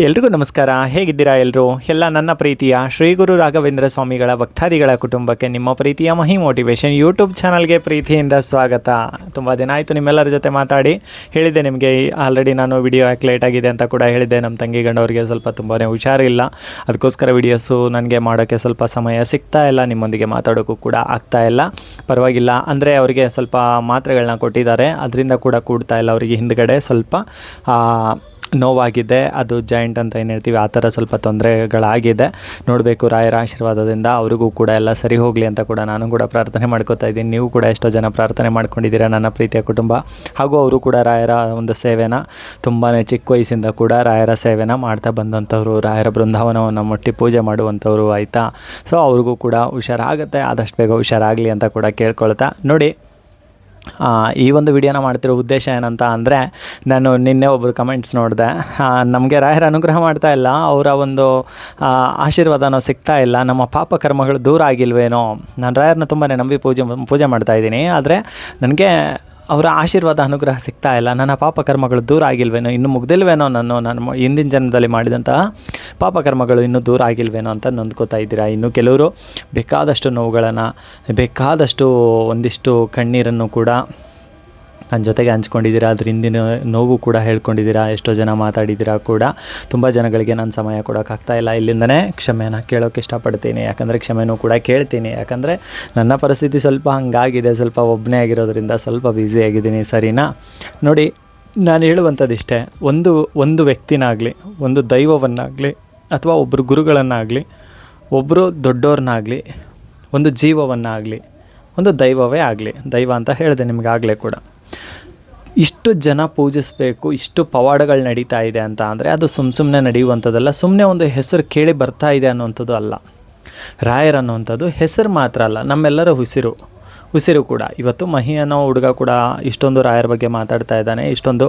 ಎಲ್ರಿಗೂ ನಮಸ್ಕಾರ. ಹೇಗಿದ್ದೀರಾ ಎಲ್ಲರೂ? ಎಲ್ಲ ನನ್ನ ಪ್ರೀತಿಯ ಶ್ರೀ ಗುರು ರಾಘವೇಂದ್ರ ಸ್ವಾಮಿಗಳ ಭಕ್ತಾದಿಗಳ ಕುಟುಂಬಕ್ಕೆ ನಿಮ್ಮ ಪ್ರೀತಿಯ ಮಹಿ ಮೋಟಿವೇಶನ್ ಯೂಟ್ಯೂಬ್ ಚಾನಲ್ಗೆ ಪ್ರೀತಿಯಿಂದ ಸ್ವಾಗತ. ತುಂಬ ದಿನ ಆಯಿತು ನಿಮ್ಮೆಲ್ಲರ ಜೊತೆ ಮಾತಾಡಿ. ಹೇಳಿದ್ದೆ ನಿಮಗೆ ಆಲ್ರೆಡಿ ನಾನು ವಿಡಿಯೋ ಯಾಕೆ ಲೇಟ್ ಆಗಿದೆ ಅಂತ ಕೂಡ ಹೇಳಿದ್ದೆ. ನಮ್ಮ ತಂಗಿ ಗಂಡವರಿಗೆ ಸ್ವಲ್ಪ ತುಂಬಾ ಹುಷಾರಿಲ್ಲ, ಅದಕ್ಕೋಸ್ಕರ ವಿಡಿಯೋಸು ನನಗೆ ಮಾಡೋಕ್ಕೆ ಸ್ವಲ್ಪ ಸಮಯ ಸಿಗ್ತಾ ಇಲ್ಲ, ನಿಮ್ಮೊಂದಿಗೆ ಮಾತಾಡೋಕ್ಕೂ ಕೂಡ ಆಗ್ತಾ ಇಲ್ಲ. ಪರವಾಗಿಲ್ಲ, ಅಂದರೆ ಅವರಿಗೆ ಸ್ವಲ್ಪ ಮಾತ್ರೆಗಳನ್ನ ಕೊಟ್ಟಿದ್ದಾರೆ, ಅದರಿಂದ ಕೂಡ ಕೂಡ್ತಾ ಇಲ್ಲ. ಅವರಿಗೆ ಹಿಂದ್ಗಡೆ ಸ್ವಲ್ಪ ನೋವಾಗಿದೆ, ಅದು ಜಾಯಿಂಟ್ ಅಂತ ಏನು ಹೇಳ್ತೀವಿ, ಆ ಥರ ಸ್ವಲ್ಪ ತೊಂದರೆಗಳಾಗಿದೆ. ನೋಡಬೇಕು, ರಾಯರ ಆಶೀರ್ವಾದದಿಂದ ಅವ್ರಿಗೂ ಕೂಡ ಎಲ್ಲ ಸರಿ ಹೋಗಲಿ ಅಂತ ಕೂಡ ನಾನು ಕೂಡ ಪ್ರಾರ್ಥನೆ ಮಾಡ್ಕೋತಾ ಇದ್ದೀನಿ. ನೀವು ಕೂಡ ಎಷ್ಟೋ ಜನ ಪ್ರಾರ್ಥನೆ ಮಾಡ್ಕೊಂಡಿದ್ದೀರಾ, ನನ್ನ ಪ್ರೀತಿಯ ಕುಟುಂಬ. ಹಾಗೂ ಅವರು ಕೂಡ ರಾಯರ ಒಂದು ಸೇವೆನ ತುಂಬಾ ಚಿಕ್ಕ ವಯಸ್ಸಿಂದ ಕೂಡ ರಾಯರ ಸೇವೆನ ಮಾಡ್ತಾ ಬಂದಂಥವ್ರು, ರಾಯರ ಬೃಂದಾವನವನ್ನು ಮುಟ್ಟಿ ಪೂಜೆ ಮಾಡುವಂಥವ್ರು, ಆಯಿತಾ. ಸೊ ಅವ್ರಿಗೂ ಕೂಡ ಹುಷಾರಾಗುತ್ತೆ, ಆದಷ್ಟು ಬೇಗ ಹುಷಾರಾಗಲಿ ಅಂತ ಕೂಡ ಕೇಳ್ಕೊಳ್ತಾ. ನೋಡಿ, ಈ ಒಂದು ವಿಡಿಯೋನ ಮಾಡ್ತಿರೋ ಉದ್ದೇಶ ಏನಂತ ಅಂದರೆ, ನಾನು ನಿನ್ನೆ ಒಬ್ಬರು ಕಮೆಂಟ್ಸ್ ನೋಡಿದೆ, ನಮಗೆ ರಾಯರ ಅನುಗ್ರಹ ಮಾಡ್ತಾ ಇಲ್ಲ, ಅವರ ಒಂದು ಆಶೀರ್ವಾದನೂ ಸಿಗ್ತಾ ಇಲ್ಲ, ನಮ್ಮ ಪಾಪ ಕರ್ಮಗಳು ದೂರ ಆಗಿಲ್ವೇನೋ. ನಾನು ರಾಯರನ್ನ ತುಂಬಾ ನಂಬಿ ಪೂಜೆ ಮಾಡ್ತಾಯಿದ್ದೀನಿ, ಆದರೆ ನನಗೆ ಅವರ ಆಶೀರ್ವಾದ ಅನುಗ್ರಹ ಸಿಗ್ತಾ ಇಲ್ಲ, ನನ್ನ ಪಾಪಕರ್ಮಗಳು ದೂರ ಆಗಿಲ್ವೇನೋ, ಇನ್ನೂ ಮುಗ್ದಿಲ್ವೇನೋ, ನಾನು ಹಿಂದಿನ ಜನ್ಮದಲ್ಲಿ ಮಾಡಿದಂತಹ ಪಾಪಕರ್ಮಗಳು ಇನ್ನೂ ದೂರ ಆಗಿಲ್ವೇನೋ ಅಂತ ನೊಂದ್ಕೋತಾ ಇದ್ದೀರಾ. ಇನ್ನು ಕೆಲವರು ಬೇಕಾದಷ್ಟು ನೋವುಗಳನ್ನು, ಬೇಕಾದಷ್ಟು ಒಂದಿಷ್ಟು ಕಣ್ಣೀರನ್ನು ಕೂಡ ನನ್ನ ಜೊತೆಗೆ ಹಂಚ್ಕೊಂಡಿದ್ದೀರಾ. ಅದ್ರ ಹಿಂದಿನ ನೋವು ಕೂಡ ಹೇಳ್ಕೊಂಡಿದ್ದೀರಾ, ಎಷ್ಟೋ ಜನ ಮಾತಾಡಿದ್ದೀರಾ ಕೂಡ. ತುಂಬ ಜನಗಳಿಗೆ ನಾನು ಸಮಯ ಕೊಡೋಕ್ಕಾಗ್ತಾ ಇಲ್ಲ. ಇಲ್ಲಿಂದನೇ ಕ್ಷಮೆನ ಕೇಳೋಕ್ಕೆ ಇಷ್ಟಪಡ್ತೀನಿ, ಯಾಕಂದರೆ ಕ್ಷಮೆನೂ ಕೂಡ ಕೇಳ್ತೀನಿ. ಯಾಕಂದರೆ ನನ್ನ ಪರಿಸ್ಥಿತಿ ಸ್ವಲ್ಪ ಹಂಗಾಗಿದೆ, ಸ್ವಲ್ಪ ಒಬ್ಬನೇ ಆಗಿರೋದ್ರಿಂದ ಸ್ವಲ್ಪ ಬ್ಯುಸಿಯಾಗಿದ್ದೀನಿ, ಸರಿನಾ? ನೋಡಿ, ನಾನು ಹೇಳುವಂಥದ್ದಿಷ್ಟೇ, ಒಂದು ವ್ಯಕ್ತಿನಾಗಲಿ, ಒಂದು ದೈವವನ್ನಾಗಲಿ, ಅಥವಾ ಒಬ್ಬರು ಗುರುಗಳನ್ನಾಗಲಿ, ಒಬ್ಬರು ದೊಡ್ಡವ್ರನ್ನಾಗಲಿ, ಒಂದು ಜೀವವನ್ನಾಗಲಿ, ಒಂದು ದೈವವೇ ಆಗಲಿ, ದೈವ ಅಂತ ಹೇಳಿದೆ ನಿಮಗಾಗಲೇ ಕೂಡ, ಇಷ್ಟು ಜನ ಪೂಜಿಸಬೇಕು, ಇಷ್ಟು ಪವಾಡಗಳು ನಡೀತಾ ಇದೆ ಅಂತ ಅಂದರೆ ಅದು ಸುಮ್ಮನೆ ನಡೆಯುವಂಥದ್ದಲ್ಲ. ಸುಮ್ಮನೆ ಒಂದು ಹೆಸರು ಕೇಳಿ ಬರ್ತಾ ಇದೆ ಅನ್ನುವಂಥದ್ದು ಅಲ್ಲ. ರಾಯರ್ ಅನ್ನುವಂಥದ್ದು ಹೆಸರು ಮಾತ್ರ ಅಲ್ಲ, ನಮ್ಮೆಲ್ಲರ ಉಸಿರು ಕೂಡ. ಇವತ್ತು ಮಹಿ ಅನ್ನೋ ಹುಡುಗ ಕೂಡ ಇಷ್ಟೊಂದು ರಾಯರ ಬಗ್ಗೆ ಮಾತಾಡ್ತಾ ಇದ್ದಾನೆ, ಇಷ್ಟೊಂದು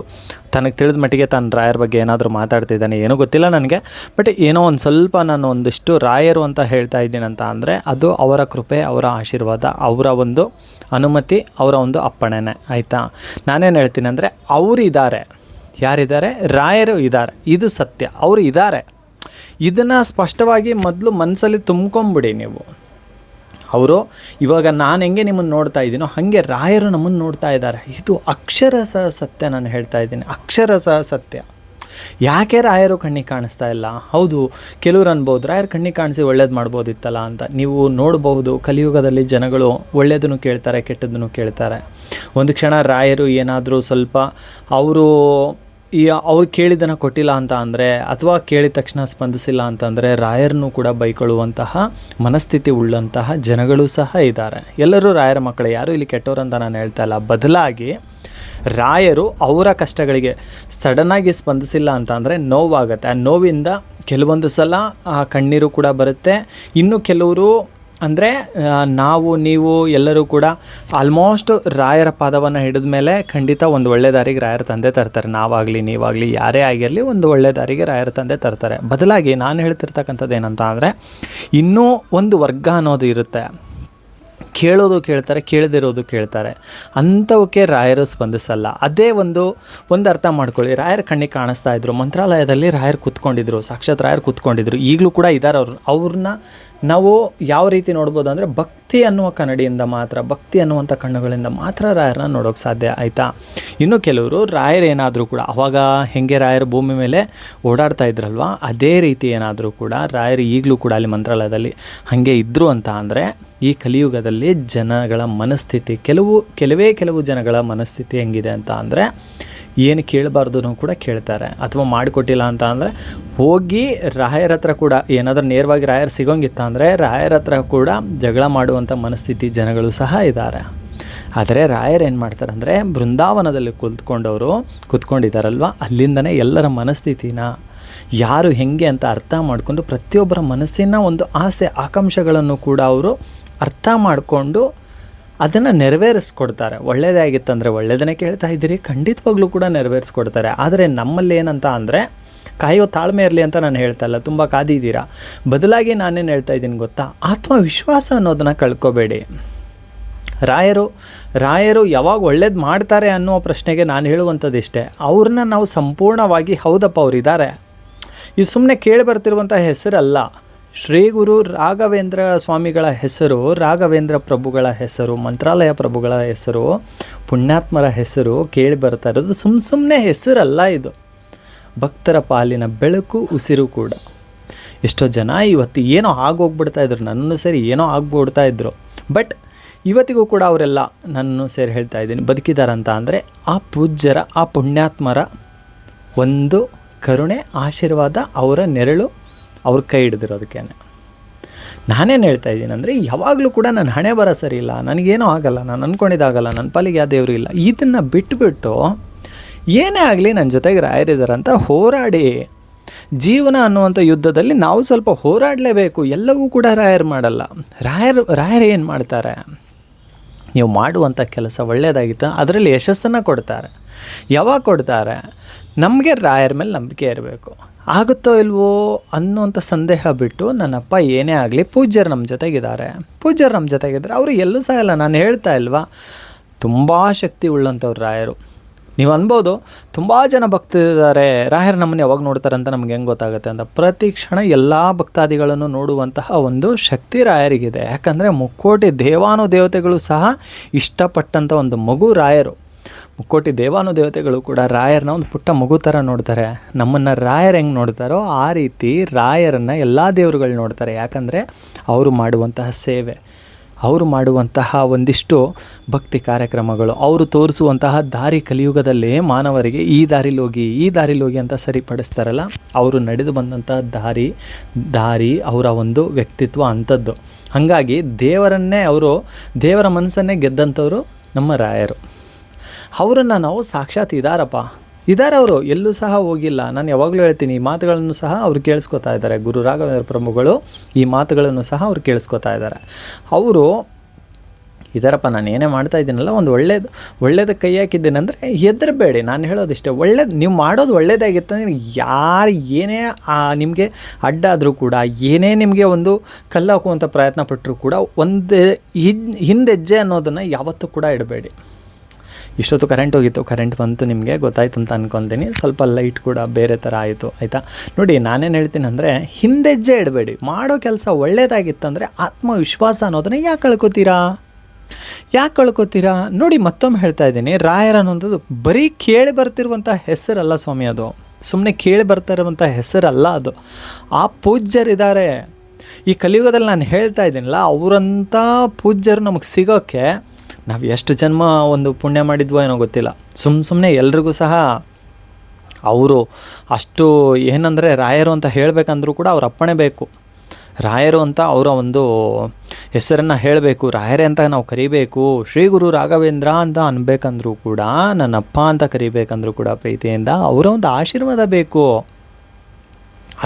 ತನಗೆ ತಿಳಿದ ಮಟ್ಟಿಗೆ ತಾನು ರಾಯರ ಬಗ್ಗೆ ಏನಾದರೂ ಮಾತಾಡ್ತಿದ್ದಾನೆ, ಏನೂ ಗೊತ್ತಿಲ್ಲ ನನಗೆ. ಬಟ್ ಏನೋ ಒಂದು ಸ್ವಲ್ಪ ನಾನು ಒಂದಿಷ್ಟು ರಾಯರು ಅಂತ ಹೇಳ್ತಾ ಇದ್ದೀನಂತ ಅಂದರೆ ಅದು ಅವರ ಕೃಪೆ, ಅವರ ಆಶೀರ್ವಾದ, ಅವರ ಒಂದು ಅನುಮತಿ, ಅವರ ಒಂದು ಅಪ್ಪಣೆನೇ, ಆಯಿತಾ. ನಾನೇನು ಹೇಳ್ತೀನಿ ಅಂದರೆ, ಅವರು ಇದ್ದಾರೆ. ಯಾರಿದ್ದಾರೆ? ರಾಯರು ಇದ್ದಾರೆ, ಇದು ಸತ್ಯ, ಅವರು ಇದ್ದಾರೆ. ಇದನ್ನು ಸ್ಪಷ್ಟವಾಗಿ ಮೊದಲು ಮನಸ್ಸಲ್ಲಿ ತುಂಬ್ಕೊಂಬಿಡಿ ನೀವು. ಅವರು ಇವಾಗ ನಾನು ಹೆಂಗೆ ನಿಮ್ಮನ್ನು ನೋಡ್ತಾ ಇದ್ದೀನೋ ಹಾಗೆ ರಾಯರು ನಮ್ಮನ್ನು ನೋಡ್ತಾ ಇದ್ದಾರೆ. ಇದು ಅಕ್ಷರಶಃ ಸತ್ಯ, ನಾನು ಹೇಳ್ತಾ ಇದ್ದೀನಿ, ಅಕ್ಷರಶಃ ಸತ್ಯ. ಯಾಕೆ ರಾಯರು ಕಣ್ಣಿಗೆ ಕಾಣಿಸ್ತಾ ಇಲ್ಲ? ಹೌದು, ಕೆಲವ್ರು ಅನ್ಬೋದು ರಾಯರು ಕಣ್ಣಿಗೆ ಕಾಣಿಸಿ ಒಳ್ಳೇದು ಮಾಡ್ಬೋದಿತ್ತಲ್ಲ ಅಂತ. ನೀವು ನೋಡಬಹುದು, ಕಲಿಯುಗದಲ್ಲಿ ಜನಗಳು ಒಳ್ಳೆಯದನ್ನು ಕೇಳ್ತಾರೆ, ಕೆಟ್ಟದ್ದನ್ನು ಕೇಳ್ತಾರೆ. ಒಂದು ಕ್ಷಣ ರಾಯರು ಏನಾದರೂ ಸ್ವಲ್ಪ ಅವ್ರು ಕೇಳಿದ್ದನ್ನು ಕೊಟ್ಟಿಲ್ಲ ಅಂತ ಅಂದರೆ, ಅಥವಾ ಕೇಳಿದ ತಕ್ಷಣ ಸ್ಪಂದಿಸಿಲ್ಲ ಅಂತಂದರೆ ರಾಯರನ್ನು ಕೂಡ ಬೈಕೊಳ್ಳುವಂತಹ ಮನಸ್ಥಿತಿ ಉಳ್ಳಂತಹ ಜನಗಳು ಸಹ ಇದ್ದಾರೆ. ಎಲ್ಲರೂ ರಾಯರ ಮಕ್ಕಳು, ಯಾರೂ ಇಲ್ಲಿ ಕೆಟ್ಟವರು ಅಂತ ನಾನು ಹೇಳ್ತಾ ಇಲ್ಲ. ಬದಲಾಗಿ ರಾಯರು ಅವರ ಕಷ್ಟಗಳಿಗೆ ಸಡನ್ನಾಗಿ ಸ್ಪಂದಿಸಿಲ್ಲ ಅಂತ ಅಂದರೆ ನೋವಾಗುತ್ತೆ. ಆ ನೋವಿಂದ ಕೆಲವೊಂದು ಸಲ ಕಣ್ಣೀರು ಕೂಡ ಬರುತ್ತೆ. ಇನ್ನು ಕೆಲವರು ಅಂದರೆ ನೀವು ಎಲ್ಲರೂ ಕೂಡ ಆಲ್ಮೋಸ್ಟ್ ರಾಯರ ಪಾದವನ್ನು ಹಿಡಿದ ಮೇಲೆ ಖಂಡಿತ ಒಂದು ಒಳ್ಳೆ ದಾರಿಗೆ ರಾಯರ ತಂದೆ ತರ್ತಾರೆ. ನಾವಾಗಲಿ ನೀವಾಗಲಿ ಯಾರೇ ಆಗಿರಲಿ ಒಂದು ಒಳ್ಳೆ ದಾರಿಗೆ ರಾಯರ ತಂದೆ ತರ್ತಾರೆ. ಬದಲಾಗಿ ನಾನು ಹೇಳ್ತಿರ್ತಕ್ಕಂಥದ್ದು ಏನಂತ ಅಂದರೆ, ಇನ್ನೂ ಒಂದು ವರ್ಗ ಅನ್ನೋದು ಇರುತ್ತೆ, ಕೇಳೋದು ಕೇಳ್ತಾರೆ, ಕೇಳದಿರೋದು ಕೇಳ್ತಾರೆ. ಅಂಥವಕ್ಕೆ ರಾಯರು ಸ್ಪಂದಿಸಲ್ಲ. ಅದೇ ಒಂದು ಅರ್ಥ ಮಾಡ್ಕೊಳ್ಳಿ. ರಾಯರ ಕಣ್ಣಿಗೆ ಕಾಣಿಸ್ತಾ ಇದ್ರು, ಮಂತ್ರಾಲಯದಲ್ಲಿ ರಾಯರು ಕೂತ್ಕೊಂಡಿದ್ರು, ಸಾಕ್ಷಾತ್ ರಾಯರು ಕೂತ್ಕೊಂಡಿದ್ರು, ಈಗಲೂ ಕೂಡ ಇದ್ದಾರೆ. ಅವ್ರನ್ನ ನಾವು ಯಾವ ರೀತಿ ನೋಡ್ಬೋದು ಅಂದರೆ, ಭಕ್ತಿ ಅನ್ನುವ ಕನ್ನಡಿಯಿಂದ ಮಾತ್ರ, ಭಕ್ತಿ ಅನ್ನುವಂಥ ಕಣ್ಣುಗಳಿಂದ ಮಾತ್ರ ರಾಯರನ್ನ ನೋಡೋಕ್ಕೆ ಸಾಧ್ಯ, ಆಯಿತಾ. ಇನ್ನು ಕೆಲವರು ರಾಯರು ಏನಾದರೂ ಕೂಡ ಅವಾಗ ಹೆಂಗೆ ರಾಯರು ಭೂಮಿ ಮೇಲೆ ಓಡಾಡ್ತಾ ಇದ್ರಲ್ವ, ಅದೇ ರೀತಿ ಏನಾದರೂ ಕೂಡ ರಾಯರು ಈಗಲೂ ಕೂಡ ಅಲ್ಲಿ ಮಂತ್ರಾಲಯದಲ್ಲಿ ಹಾಗೆ ಇದ್ದರು ಅಂತ ಅಂದರೆ, ಈ ಕಲಿಯುಗದಲ್ಲಿ ಜನಗಳ ಮನಸ್ಥಿತಿ, ಕೆಲವು ಜನಗಳ ಮನಸ್ಥಿತಿ ಹೆಂಗಿದೆ ಅಂತ ಅಂದರೆ, ಏನು ಕೇಳಬಾರ್ದು ಕೂಡ ಕೇಳ್ತಾರೆ, ಅಥವಾ ಮಾಡಿಕೊಟ್ಟಿಲ್ಲ ಅಂತ ಅಂದರೆ ಹೋಗಿ ರಾಯರ ಹತ್ರ ಕೂಡ ಏನಾದರೂ ನೇರವಾಗಿ ರಾಯರು ಸಿಗೋಂಗಿತ್ತ ಅಂದರೆ ರಾಯರ ಹತ್ರ ಕೂಡ ಜಗಳ ಮಾಡುವಂಥ ಮನಸ್ಥಿತಿ ಜನಗಳು ಸಹ ಇದ್ದಾರೆ. ಆದರೆ ರಾಯರು ಏನು ಮಾಡ್ತಾರೆ ಅಂದರೆ, ಬೃಂದಾವನದಲ್ಲಿ ಕೂತ್ಕೊಂಡಿದ್ದಾರಲ್ವ, ಅಲ್ಲಿಂದನೇ ಎಲ್ಲರ ಮನಸ್ಥಿತಿನ ಯಾರು ಹೆಂಗೆ ಅಂತ ಅರ್ಥ ಮಾಡಿಕೊಂಡು ಪ್ರತಿಯೊಬ್ಬರ ಮನಸ್ಸಿನ ಒಂದು ಆಸೆ ಆಕಾಂಕ್ಷೆಗಳನ್ನು ಕೂಡ ಅವರು ಅರ್ಥ ಮಾಡಿಕೊಂಡು ಅದನ್ನು ನೆರವೇರಿಸ್ಕೊಡ್ತಾರೆ. ಒಳ್ಳೆಯದೇ ಆಗಿತ್ತಂದರೆ ಒಳ್ಳೆಯದನ್ನೇ ಕೇಳ್ತಾ ಇದ್ದೀರಿ, ಖಂಡಿತವಾಗ್ಲೂ ಕೂಡ ನೆರವೇರಿಸ್ಕೊಡ್ತಾರೆ. ಆದರೆ ನಮ್ಮಲ್ಲಿ ಏನಂತ ಅಂದರೆ, ಕಾಯೋ ತಾಳ್ಮೆ ಇರಲಿ ಅಂತ ನಾನು ಹೇಳ್ತಾ ಇಲ್ಲ, ತುಂಬ ಕಾದಿದ್ದೀರಾ. ಬದಲಾಗಿ ನಾನೇನು ಹೇಳ್ತಾ ಇದ್ದೀನಿ ಗೊತ್ತಾ, ಆತ್ಮವಿಶ್ವಾಸ ಅನ್ನೋದನ್ನು ಕಳ್ಕೊಬೇಡಿ. ರಾಯರು ಯಾವಾಗ ಒಳ್ಳೇದು ಮಾಡ್ತಾರೆ ಅನ್ನೋ ಪ್ರಶ್ನೆಗೆ ನಾನು ಹೇಳುವಂಥದ್ದು ಇಷ್ಟೇ, ಅವ್ರನ್ನ ನಾವು ಸಂಪೂರ್ಣವಾಗಿ ಹೌದಪ್ಪ ಅವರಿದ್ದಾರೆ, ಇದು ಸುಮ್ಮನೆ ಕೇಳಿ ಬರ್ತಿರುವಂಥ ಹೆಸರಲ್ಲ. ಶ್ರೀ ಗುರು ರಾಘವೇಂದ್ರ ಸ್ವಾಮಿಗಳ ಹೆಸರು, ರಾಘವೇಂದ್ರ ಪ್ರಭುಗಳ ಹೆಸರು, ಮಂತ್ರಾಲಯ ಪ್ರಭುಗಳ ಹೆಸರು, ಪುಣ್ಯಾತ್ಮರ ಹೆಸರು ಕೇಳಿ ಬರ್ತಾ ಇರೋದು ಸುಮ್ಮನೆ ಹೆಸರಲ್ಲ. ಇದು ಭಕ್ತರ ಪಾಲಿನ ಬೆಳಕು, ಉಸಿರು ಕೂಡ. ಎಷ್ಟೋ ಜನ ಇವತ್ತು ಏನೋ ಆಗೋಗ್ಬಿಡ್ತಾಯಿದ್ರು, ನನ್ನನ್ನು ಸೇರಿ ಏನೋ ಆಗ್ಬಿಡ್ತಾಯಿದ್ರು. ಬಟ್ ಇವತ್ತಿಗೂ ಕೂಡ ಅವರೆಲ್ಲ ನನ್ನನ್ನು ಸೇರಿ ಹೇಳ್ತಾ ಇದ್ದೀನಿ ಬದುಕಿದಾರಂತ ಅಂದರೆ ಆ ಪೂಜ್ಯರ, ಆ ಪುಣ್ಯಾತ್ಮರ ಒಂದು ಕರುಣೆ, ಆಶೀರ್ವಾದ, ಅವರ ನೆರಳು ಅವ್ರ ಕೈ ಹಿಡಿದಿರೋದಕ್ಕೆ. ನಾನೇನು ಹೇಳ್ತಾ ಇದ್ದೀನಿ ಅಂದರೆ ಯಾವಾಗಲೂ ಕೂಡ ನನ್ನ ಹಣೆ ಬರ ಸರಿ ಇಲ್ಲ, ನನಗೇನೂ ಆಗಲ್ಲ, ನಾನು ಅಂದ್ಕೊಂಡಿದ್ದಾಗಲ್ಲ, ನನ್ನ ಪಾಲಿಗೆ ಯಾವ ದೇವರು ಇಲ್ಲ, ಇದನ್ನು ಬಿಟ್ಟುಬಿಟ್ಟು ಏನೇ ಆಗಲಿ ನನ್ನ ಜೊತೆಗೆ ರಾಯರಿದ್ದಾರಂತ ಹೋರಾಡಿ. ಜೀವನ ಅನ್ನುವಂಥ ಯುದ್ಧದಲ್ಲಿ ನಾವು ಸ್ವಲ್ಪ ಹೋರಾಡಲೇಬೇಕು. ಎಲ್ಲವೂ ಕೂಡ ರಾಯರು ಮಾಡಲ್ಲ. ರಾಯರು ಏನು ಮಾಡ್ತಾರೆ, ನೀವು ಮಾಡುವಂಥ ಕೆಲಸ ಒಳ್ಳೆಯದಾಗಿತ್ತು ಅದರಲ್ಲಿ ಯಶಸ್ಸನ್ನು ಕೊಡ್ತಾರೆ. ಯಾವಾಗ ಕೊಡ್ತಾರೆ, ನಮಗೆ ರಾಯರ ಮೇಲೆ ನಂಬಿಕೆ ಇರಬೇಕು. ಆಗುತ್ತೋ ಇಲ್ವೋ ಅನ್ನೋಂಥ ಸಂದೇಹ ಬಿಟ್ಟು, ನನ್ನಪ್ಪ ಏನೇ ಆಗಲಿ ಪೂಜ್ಯರು ನಮ್ಮ ಜೊತೆಗಿದ್ದಾರೆ, ಪೂಜ್ಯರು ನಮ್ಮ ಜೊತೆಗಿದ್ದಾರೆ, ಅವರು ಎಲ್ಲೂ ಸಹ ಇಲ್ಲ. ನಾನು ಹೇಳ್ತಾ ಇಲ್ವಾ, ತುಂಬ ಶಕ್ತಿ ಉಳ್ಳಂಥವ್ರು ರಾಯರು. ನೀವು ಅನ್ಬೋದು ತುಂಬ ಜನ ಭಕ್ತರಿದ್ದಾರೆ, ರಾಯರು ನಮ್ಮನ್ನು ಯಾವಾಗ ನೋಡ್ತಾರೆ ಅಂತ ನಮ್ಗೆ ಹೆಂಗೆ ಗೊತ್ತಾಗುತ್ತೆ ಅಂತ. ಪ್ರತಿ ಕ್ಷಣ ಎಲ್ಲ ಭಕ್ತಾದಿಗಳನ್ನು ನೋಡುವಂತಹ ಒಂದು ಶಕ್ತಿ ರಾಯರಿಗಿದೆ. ಯಾಕಂದರೆ ಮುಕ್ಕೋಟಿ ದೇವಾನುದೇವತೆಗಳು ಸಹ ಇಷ್ಟಪಟ್ಟಂಥ ಒಂದು ಮಗು ರಾಯರು. ಮುಕ್ಕೋಟಿ ದೇವಾನುದೇವತೆಗಳು ಕೂಡ ರಾಯರನ್ನ ಒಂದು ಪುಟ್ಟ ಮಗು ಥರ ನೋಡ್ತಾರೆ. ನಮ್ಮನ್ನು ರಾಯರು ಹೆಂಗೆ ನೋಡ್ತಾರೋ ಆ ರೀತಿ ರಾಯರನ್ನು ಎಲ್ಲ ದೇವರುಗಳು ನೋಡ್ತಾರೆ. ಯಾಕಂದರೆ ಅವರು ಮಾಡುವಂತಹ ಸೇವೆ, ಅವರು ಮಾಡುವಂತಹ ಒಂದಿಷ್ಟು ಭಕ್ತಿ ಕಾರ್ಯಕ್ರಮಗಳು, ಅವರು ತೋರಿಸುವಂತಹ ದಾರಿ, ಕಲಿಯುಗದಲ್ಲಿ ಮಾನವರಿಗೆ ಈ ದಾರಿಲಿ ಹೋಗಿ ಅಂತ ಸರಿಪಡಿಸ್ತಾರಲ್ಲ, ಅವರು ನಡೆದು ಬಂದಂತಹ ದಾರಿ ಅವರ ಒಂದು ವ್ಯಕ್ತಿತ್ವ ಅಂಥದ್ದು. ಹಾಗಾಗಿ ದೇವರ ಮನಸ್ಸನ್ನೇ ಗೆದ್ದಂಥವರು ನಮ್ಮ ರಾಯರು. ಅವರನ್ನು ನಾವು ಸಾಕ್ಷಾತ್ ಇದ್ದಾರೆ ಅವರು, ಎಲ್ಲೂ ಸಹ ಹೋಗಿಲ್ಲ. ನಾನು ಯಾವಾಗಲೂ ಹೇಳ್ತೀನಿ, ಈ ಮಾತುಗಳನ್ನು ಸಹ ಅವ್ರು ಕೇಳಿಸ್ಕೊತಾ ಇದ್ದಾರೆ. ಗುರು ರಾಘವೇಂದ್ರ ಪ್ರಭುಗಳು ಈ ಮಾತುಗಳನ್ನು ಸಹ ಅವ್ರು ಕೇಳಿಸ್ಕೊತಾ ಇದ್ದಾರೆ. ಅವರು ಇದಾರಪ್ಪ, ನಾನು ಏನೇ ಮಾಡ್ತಾ ಇದ್ದೀನಲ್ಲ, ಒಂದು ಒಳ್ಳೇದಕ್ಕೆ ಕೈ ಹಾಕಿದ್ದೇನೆ ಅಂದರೆ ಹೆದರಬೇಡಿ. ನಾನು ಹೇಳೋದಿಷ್ಟೇ, ನೀವು ಮಾಡೋದು ಒಳ್ಳೇದಾಗಿತ್ತಂದರೆ ಯಾರು ಏನೇ ನಿಮಗೆ ಅಡ್ಡಾದರೂ ಕೂಡ, ಏನೇ ನಿಮಗೆ ಒಂದು ಕಲ್ಲು ಹಾಕುವಂಥ ಪ್ರಯತ್ನ ಪಟ್ಟರೂ ಕೂಡ ಒಂದು ಹಿಂದೆಜ್ಜೆ ಅನ್ನೋದನ್ನು ಯಾವತ್ತೂ ಕೂಡ ಇಡಬೇಡಿ. ಇಷ್ಟೊತ್ತು ಕರೆಂಟ್ ಹೋಗಿತ್ತು, ಕರೆಂಟ್ ಬಂತು, ನಿಮಗೆ ಗೊತ್ತಾಯ್ತು ಅಂತ ಅಂದ್ಕೊತೀನಿ. ಸ್ವಲ್ಪ ಲೈಟ್ ಕೂಡ ಬೇರೆ ಥರ ಆಯಿತು, ಆಯಿತಾ. ನೋಡಿ, ನಾನೇನು ಹೇಳ್ತೀನಿ ಅಂದರೆ ಹಿಂದೆಜ್ಜೆ ಇಡಬೇಡಿ. ಮಾಡೋ ಕೆಲಸ ಒಳ್ಳೆಯದಾಗಿತ್ತಂದರೆ ಆತ್ಮವಿಶ್ವಾಸ ಅನ್ನೋದನ್ನು ಯಾಕೆ ಕಳ್ಕೊತೀರಾ ನೋಡಿ, ಮತ್ತೊಮ್ಮೆ ಹೇಳ್ತಾ ಇದ್ದೀನಿ, ರಾಯರ ಅನ್ನೋಂಥದ್ದು ಬರೀ ಕೇಳಿ ಬರ್ತಿರುವಂಥ ಹೆಸರಲ್ಲ ಸ್ವಾಮಿ. ಅದು ಸುಮ್ಮನೆ ಕೇಳಿ ಬರ್ತಾ ಇರುವಂಥ ಹೆಸರಲ್ಲ, ಅದು ಆ ಪೂಜ್ಯರಿದ್ದಾರೆ ಈ ಕಲಿಯುಗದಲ್ಲಿ. ನಾನು ಹೇಳ್ತಾ ಇದ್ದೀನಲ್ಲ, ಅವರಂಥ ಪೂಜ್ಯರು ನಮಗೆ ಸಿಗೋಕ್ಕೆ ನಾವು ಎಷ್ಟು ಜನ್ಮ ಒಂದು ಪುಣ್ಯ ಮಾಡಿದ್ವೋ ಏನೋ ಗೊತ್ತಿಲ್ಲ. ಸುಮ್ಮನೆ ಎಲ್ರಿಗೂ ಸಹ ಅವರು ಅಷ್ಟು ಏನಂದರೆ ರಾಯರು ಅಂತ ಹೇಳಬೇಕಂದ್ರೂ ಕೂಡ ಅವ್ರ ಅಪ್ಪಣೆ ಬೇಕು. ರಾಯರು ಅಂತ ಅವರ ಒಂದು ಹೆಸರನ್ನು ಹೇಳಬೇಕು, ರಾಯರೇ ಅಂತ ನಾವು ಕರಿಬೇಕು. ಶ್ರೀ ಗುರು ರಾಘವೇಂದ್ರ ಅಂತ ಅನ್ಬೇಕಂದ್ರೂ ಕೂಡ, ನನ್ನಪ್ಪ ಅಂತ ಕರಿಬೇಕಂದ್ರೂ ಕೂಡ ಪ್ರೀತಿಯಿಂದ ಅವರ ಒಂದು ಆಶೀರ್ವಾದ ಬೇಕು.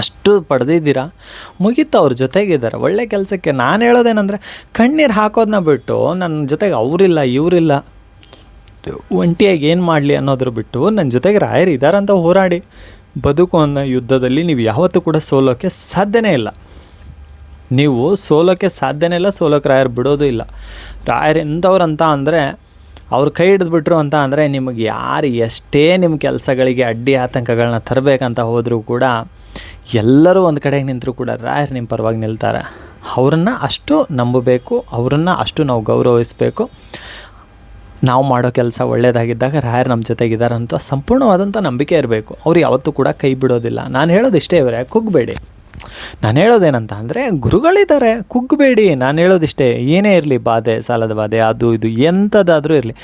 ಅಷ್ಟು ಪಡೆದಿದ್ದೀರಾ, ಮುಗೀತು. ಅವ್ರ ಜೊತೆಗಿದ್ದಾರೆ ಒಳ್ಳೆ ಕೆಲಸಕ್ಕೆ. ನಾನು ಹೇಳೋದೇನೆಂದರೆ, ಕಣ್ಣೀರು ಹಾಕೋದನ್ನ ಬಿಟ್ಟು ನನ್ನ ಜೊತೆಗೆ ಅವರಿಲ್ಲ ಇವರಿಲ್ಲ ಒಂಟಿಯಾಗಿ ಏನು ಮಾಡಲಿ ಅನ್ನೋದ್ರ ಬಿಟ್ಟು, ನನ್ನ ಜೊತೆಗೆ ರಾಯರು ಇದ್ದಾರಂತ ಹೋರಾಡಿ. ಬದುಕು ಅನ್ನೋ ಯುದ್ಧದಲ್ಲಿ ನೀವು ಯಾವತ್ತೂ ಕೂಡ ಸೋಲೋಕ್ಕೆ ಸಾಧ್ಯನೇ ಇಲ್ಲ. ಸೋಲೋಕ್ಕೆ ರಾಯರು ಬಿಡೋದು ಇಲ್ಲ. ರಾಯರು ಎಂಥವ್ರಂತ ಅಂದರೆ, ಅವ್ರು ಕೈ ಹಿಡಿದ್ಬಿಟ್ರು ಅಂತ ಅಂದರೆ, ನಿಮಗೆ ಯಾರು ಎಷ್ಟೇ ನಿಮ್ಮ ಕೆಲಸಗಳಿಗೆ ಅಡ್ಡಿ ಆತಂಕಗಳನ್ನ ತರಬೇಕಂತ ಹೋದರೂ ಕೂಡ, ಎಲ್ಲರೂ ಒಂದು ಕಡೆಗೆ ನಿಂತರೂ ಕೂಡ ರಾಯರು ನಿಮ್ಮ ಪರವಾಗಿ ನಿಲ್ತಾರೆ. ಅವರನ್ನು ಅಷ್ಟು ನಂಬಬೇಕು, ಅವರನ್ನು ಅಷ್ಟು ನಾವು ಗೌರವಿಸಬೇಕು. ನಾವು ಮಾಡೋ ಕೆಲಸ ಒಳ್ಳೆಯದಾಗಿದ್ದಾಗ ರಾಯರು ನಮ್ಮ ಜೊತೆಗಿದ್ದಾರಂತ ಸಂಪೂರ್ಣವಾದಂಥ ನಂಬಿಕೆ ಇರಬೇಕು. ಅವ್ರು ಯಾವತ್ತೂ ಕೂಡ ಕೈ ಬಿಡೋದಿಲ್ಲ. ನಾನು ಹೇಳೋದಿಷ್ಟೇ, ಇವರೇ ಕುಗ್ಬೇಡಿ. ನಾನು ಹೇಳೋದೇನಂತ ಅಂದರೆ, ಗುರುಗಳಿದ್ದಾರೆ, ಕುಗ್ಗಬೇಡಿ. ನಾನು ಹೇಳೋದಿಷ್ಟೇ, ಏನೇ ಇರಲಿ, ಬಾಧೆ, ಸಾಲದ ಬಾಧೆ, ಅದು ಇದು ಎಂಥದ್ದಾದರೂ ಇರಲಿ,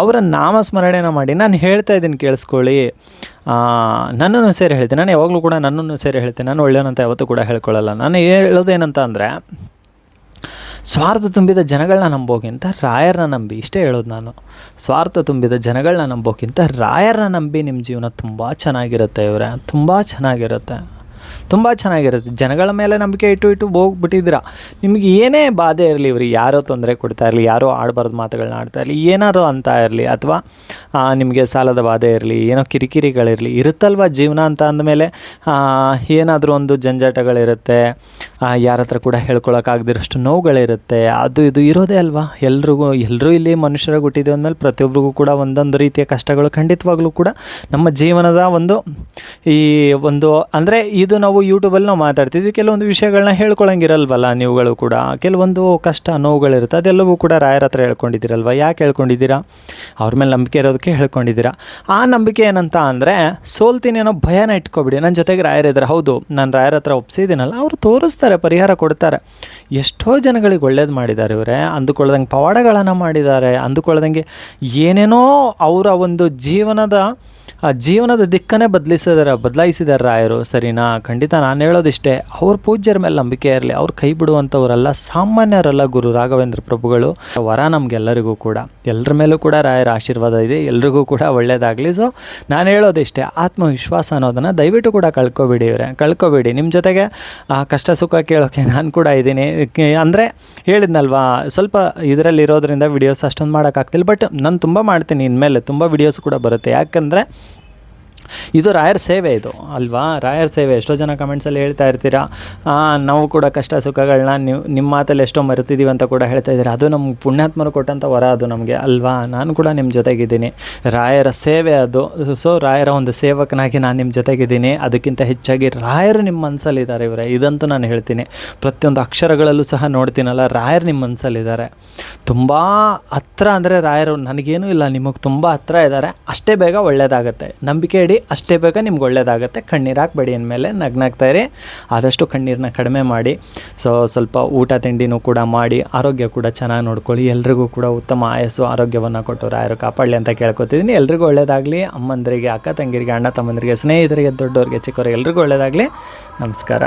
ಅವರ ನಾಮಸ್ಮರಣೆನ ಮಾಡಿ. ನಾನು ಹೇಳ್ತಾ ಇದ್ದೀನಿ, ಕೇಳಿಸ್ಕೊಳ್ಳಿ. ನನ್ನನ್ನು ಸೇರಿ ಹೇಳ್ತೀನಿ, ನಾನು ಯಾವಾಗಲೂ ಕೂಡ ನನ್ನನ್ನು ಸೇರಿ ಹೇಳ್ತೀನಿ. ನಾನು ಒಳ್ಳೆಯವನಂತ ಯಾವತ್ತೂ ಕೂಡ ಹೇಳ್ಕೊಳ್ಳಲ್ಲ. ನಾನು ಹೇಳೋದೇನಂತ ಅಂದರೆ, ಸ್ವಾರ್ಥ ತುಂಬಿದ ಜನಗಳನ್ನ ನಂಬೋಕ್ಕಿಂತ ರಾಯರನ್ನ ನಂಬಿ. ಇಷ್ಟೇ ಹೇಳೋದು ನಾನು. ಸ್ವಾರ್ಥ ತುಂಬಿದ ಜನಗಳನ್ನ ನಂಬೋಕ್ಕಿಂತ ರಾಯರನ್ನ ನಂಬಿ ನಿಮ್ಮ ಜೀವನ ತುಂಬ ಚೆನ್ನಾಗಿರುತ್ತೆ. ಇವರೇ ತುಂಬ ಚೆನ್ನಾಗಿರುತ್ತೆ. ಜನಗಳ ಮೇಲೆ ನಂಬಿಕೆ ಇಟ್ಟು ಹೋಗ್ಬಿಟ್ಟಿದ್ದೀರಾ. ನಿಮಗೆ ಏನೇ ಬಾಧೆ ಇರಲಿ, ಇವ್ರಿಗೆ ಯಾರೋ ತೊಂದರೆ ಕೊಡ್ತಾ ಇರಲಿ, ಯಾರೋ ಆಡಬಾರ್ದು ಮಾತುಗಳನ್ನ ಆಡ್ತಾ ಇರಲಿ, ಏನಾರು ಅಂತ ಇರಲಿ, ಅಥವಾ ನಿಮಗೆ ಸಾಲದ ಬಾಧೆ ಇರಲಿ, ಏನೋ ಕಿರಿಕಿರಿಗಳಿರಲಿ, ಇರುತ್ತಲ್ವ ಜೀವನ ಅಂತ ಅಂದಮೇಲೆ ಏನಾದರೂ ಒಂದು ಜಂಜಾಟಗಳಿರುತ್ತೆ. ಯಾರ ಹತ್ರ ಕೂಡ ಹೇಳ್ಕೊಳಕ್ಕಾಗದಿರೋಷ್ಟು ನೋವುಗಳಿರುತ್ತೆ. ಅದು ಇದು ಇರೋದೇ ಅಲ್ವಾ, ಎಲ್ಲರೂ ಇಲ್ಲಿ ಮನುಷ್ಯರಾಗಿ ಹುಟ್ಟಿದ್ದೀವಿ ಅಂದಮೇಲೆ ಪ್ರತಿಯೊಬ್ಬರಿಗೂ ಕೂಡ ಒಂದೊಂದು ರೀತಿಯ ಕಷ್ಟಗಳು ಖಂಡಿತವಾಗ್ಲೂ ಕೂಡ ನಮ್ಮ ಜೀವನದ ಅಂದರೆ ಇದು ನಾವು ಯೂಟ್ಯೂಬಲ್ಲಿ ನಾವು ಮಾತಾಡ್ತಿದ್ವಿ, ಕೆಲವೊಂದು ವಿಷಯಗಳನ್ನ ಹೇಳ್ಕೊಳಂಗಿರಲ್ವಲ್ಲ ನೀವುಗಳು ಕೂಡ, ಕೆಲವೊಂದು ಕಷ್ಟ ನೋವುಗಳಿರುತ್ತೆ, ಅದೆಲ್ಲವೂ ಕೂಡ ರಾಯರ ಹತ್ರ ಹೇಳ್ಕೊಂಡಿದ್ದೀರಲ್ವ. ಯಾಕೆ ಹೇಳ್ಕೊಂಡಿದ್ದೀರಾ? ಅವ್ರ ಮೇಲೆ ನಂಬಿಕೆ ಇರೋದಕ್ಕೆ ಹೇಳ್ಕೊಂಡಿದ್ದೀರಾ. ಆ ನಂಬಿಕೆ ಏನಂತ ಅಂದರೆ, ಸೋಲ್ತೀನಿ ಅನ್ನೋ ಭಯನ ಇಟ್ಕೊಬಿಡಿ. ನನ್ನ ಜೊತೆಗೆ ರಾಯರಿದ್ದಾರೆ, ಹೌದು ನಾನು ರಾಯರ ಹತ್ರ ಒಪ್ಸಿದ್ದೀನಲ್ಲ, ಅವರು ತೋರಿಸ್ತಾರೆ, ಪರಿಹಾರ ಕೊಡ್ತಾರೆ. ಎಷ್ಟೋ ಜನಗಳಿಗೆ ಒಳ್ಳೇದು ಮಾಡಿದ್ದಾರೆ ಇವರೇ, ಅಂದುಕೊಳ್ಳದಂಗೆ ಪವಾಡಗಳನ್ನು ಮಾಡಿದ್ದಾರೆ, ಅಂದುಕೊಳ್ಳದಂಗೆ ಏನೇನೋ ಅವರ ಒಂದು ಜೀವನದ ದಿಕ್ಕನ್ನೇ ಬದಲಾಯಿಸಿದ್ದಾರೆ ರಾಯರು. ಸರಿನಾ? ಖಂಡಿತ ನಾನು ಹೇಳೋದಿಷ್ಟೇ, ಅವ್ರ ಪೂಜ್ಯರ ಮೇಲೆ ನಂಬಿಕೆ ಇರಲಿ. ಅವ್ರು ಕೈ ಬಿಡುವಂಥವರಲ್ಲ, ಸಾಮಾನ್ಯರಲ್ಲ ಗುರು ರಾಘವೇಂದ್ರ ಪ್ರಭುಗಳು. ವರ ನಮಗೆಲ್ಲರಿಗೂ ಕೂಡ, ಎಲ್ಲರ ಮೇಲೂ ಕೂಡ ರಾಯರ ಆಶೀರ್ವಾದ ಇದೆ, ಎಲ್ರಿಗೂ ಕೂಡ ಒಳ್ಳೆಯದಾಗಲಿ. ಸೊ ನಾನು ಹೇಳೋದಿಷ್ಟೇ, ಆತ್ಮವಿಶ್ವಾಸ ಅನ್ನೋದನ್ನು ದಯವಿಟ್ಟು ಕೂಡ ಕಳ್ಕೊಬೇಡಿ. ನಿಮ್ಮ ಜೊತೆಗೆ ಕಷ್ಟ ಸುಖ ಕೇಳೋಕ್ಕೆ ನಾನು ಕೂಡ ಇದ್ದೀನಿ. ಅಂದರೆ ಹೇಳಿದ್ನಲ್ವಾ, ಸ್ವಲ್ಪ ಇದರಲ್ಲಿ ಇರೋದ್ರಿಂದ ವಿಡಿಯೋಸ್ ಅಷ್ಟೊಂದು ಮಾಡೋಕ್ಕಾಗ್ತಿಲ್ಲ, ಬಟ್ ನಾನು ತುಂಬ ಮಾಡ್ತೀನಿ, ಇನ್ಮೇಲೆ ತುಂಬ ವಿಡಿಯೋಸ್ ಕೂಡ ಬರುತ್ತೆ. ಯಾಕಂದರೆ ಇದು ರಾಯರ ಸೇವೆ, ಇದು ಅಲ್ವಾ, ರಾಯರ ಸೇವೆ. ಎಷ್ಟೋ ಜನ ಕಮೆಂಟ್ಸಲ್ಲಿ ಹೇಳ್ತಾ ಇರ್ತೀರಾ, ನಾವು ಕೂಡ ಕಷ್ಟ ಸುಖಗಳನ್ನ ನಿಮ್ಮ ಮಾತಲ್ಲಿ ಎಷ್ಟೋ ಮರೆತಿದ್ದೀವಿ ಅಂತ ಕೂಡ ಹೇಳ್ತಾ ಇದ್ದೀರಾ. ಅದು ನಮ್ಮ ಪುಣ್ಯಾತ್ಮರು ಕೊಟ್ಟಂಥ ವರ ಅದು ನಮಗೆ ಅಲ್ವಾ. ನಾನು ಕೂಡ ನಿಮ್ಮ ಜೊತೆಗಿದ್ದೀನಿ, ರಾಯರ ಸೇವೆ ಅದು. ಸೊ ರಾಯರ ಒಂದು ಸೇವಕನಾಗಿ ನಾನು ನಿಮ್ಮ ಜೊತೆಗಿದ್ದೀನಿ. ಅದಕ್ಕಿಂತ ಹೆಚ್ಚಾಗಿ ರಾಯರು ನಿಮ್ಮ ಮನಸ್ಸಲ್ಲಿದ್ದಾರೆ ಇವರೇ, ಇದಂತೂ ನಾನು ಹೇಳ್ತೀನಿ. ಪ್ರತಿಯೊಂದು ಅಕ್ಷರಗಳಲ್ಲೂ ಸಹ ನೋಡ್ತೀನಲ್ಲ, ರಾಯರು ನಿಮ್ಮ ಮನಸ್ಸಲ್ಲಿದ್ದಾರೆ. ತುಂಬ ಹತ್ರ ಅಂದರೆ ರಾಯರು ನನಗೇನೂ ಇಲ್ಲ, ನಿಮಗೆ ತುಂಬ ಹತ್ರ ಇದ್ದಾರೆ. ಅಷ್ಟೇ ಬೇಗ ಒಳ್ಳೆಯದಾಗತ್ತೆ, ನಂಬಿಕೆ ಇಡಿ, ಅಷ್ಟೇ ಬೇಗ ನಿಮ್ಗೆ ಒಳ್ಳೆಯದಾಗುತ್ತೆ. ಕಣ್ಣೀರು ಹಾಕಬೇಡಿ, ಅಂದಮೇಲೆ ನಗ್ನಾಗ್ತಾಯಿರಿ. ಆದಷ್ಟು ಕಣ್ಣೀರನ್ನ ಕಡಿಮೆ ಮಾಡಿ. ಸೊ ಸ್ವಲ್ಪ ಊಟ ತಿಂಡಿನೂ ಕೂಡ ಮಾಡಿ, ಆರೋಗ್ಯ ಕೂಡ ಚೆನ್ನಾಗಿ ನೋಡ್ಕೊಳ್ಳಿ. ಎಲ್ರಿಗೂ ಕೂಡ ಉತ್ತಮ ಆಯಸ್ಸು ಆರೋಗ್ಯವನ್ನು ಕೊಟ್ಟು ರಾಯರು ಕಾಪಾಡಲಿ ಅಂತ ಕೇಳ್ಕೊತಿದ್ದೀನಿ. ಎಲ್ರಿಗೂ ಒಳ್ಳೆಯದಾಗಲಿ. ಅಮ್ಮಂದರಿಗೆ, ಅಕ್ಕ ತಂಗಿರಿಗೆ, ಅಣ್ಣ ತಮ್ಮಂದರಿಗೆ, ಸ್ನೇಹಿತರಿಗೆ, ದೊಡ್ಡವ್ರಿಗೆ, ಚಿಕ್ಕವರಿಗೆ ಎಲ್ರಿಗೂ ಒಳ್ಳೆಯದಾಗಲಿ. ನಮಸ್ಕಾರ.